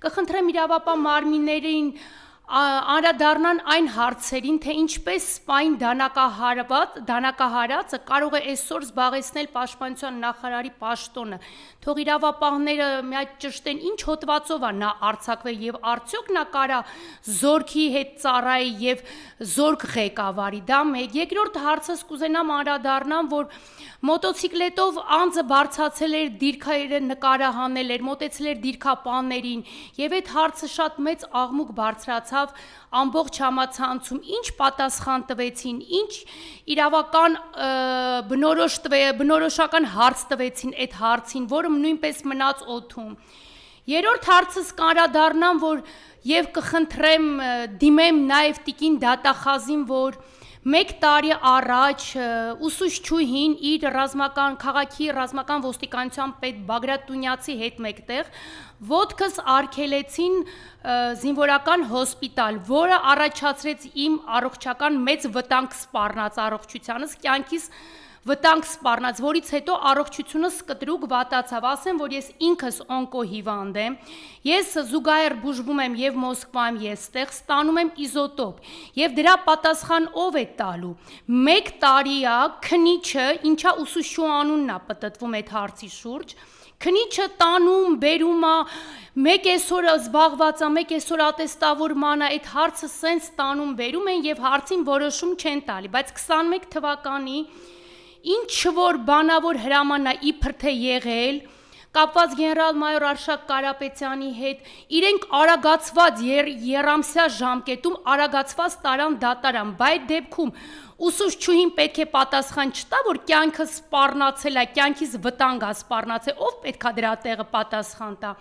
կխնդրեմ իրավապահ մարմիններին անդրադառնան այն հարցերին, թե ինչպես սպային դանակահարածը կարող է այսօր զբաղեցնել պաշտպանության նախարարի պաշտոնը, թող իրավապահները մի հատ ճշտեն ինչ հոդվածով է նա արձակվել եւ արդյոք նա կարա զորքի հետ ծառայի եւ զորք ղեկավարի, դա մեկ։ Երկրորդ հարցս կուզենամ անդրադառնամ, որ մոտոցիկլետով անձը բարձրացել էր դիրքերը նկարահանել էր, մոտեցել էր դիրքապաններին եւ այդ հարցը շատ մեծ աղմուկ բարձրացավ ամբողջ համացանցում, ինչ պատասխան տվեցին, ինչ իրավական բնորոշական հարց տվեցին այդ հարցին, որը նույնպես մնաց օդում։ Երրորդ հարցս կանդրադառնամ, որ եւ կխնդրեմ դիմեմ նաեւ տիկին դատախազին, որ 1 տարի առաջ ուսուցչուհին իր քաղաքի ռազմական ոստիկանության պետ Բագրատ Տունյացի հետ մեկտեղ ոտքս արգելեցին զինվորական հոսպիտալ, որը առաջացրեց իմ առողջական մեծ վտանգ սպառնաց առողջությանս, կյանքիս վտանգ սպառնաց, որից հետո առողջությունս կտրուկ վատացավ, ասեմ, որ ես ինքս օնկոհիվանդ եմ, ես զուգահեռ բուժվում եմ եւ Մոսկվայում ես ստեղ ստանում եմ իզոտոպ, եւ դրա պատասխան ով է տալու։ 1 տարի է քնիչը, ինչա ուսուցչու անունն է պատտվում այդ հարցի շուրջ, քնիչը տանում, բերում է, մեկ այսօր զբաղված է, մեկ այսօր ատեստավորման է, այդ հարցը սենց տանում, բերում են եւ հարցին որոշում չեն տալի, բայց 21 թվականի ինչ որ բանավոր հրաման է իբր թե եղել, կապված գեներալ-մայոր Արշակ Կարապետյանի հետ, իրենք արագացված երամսյա ժամկետում արագացված տարան դատարան, բայց դեպքում ուսուցչուհին պետք է պատասխան չտա, որ կյանքը սպառնացել է, կյանքից վտանգ է սպառնացել, ով պետք է դրա տեղը պատասխան տա։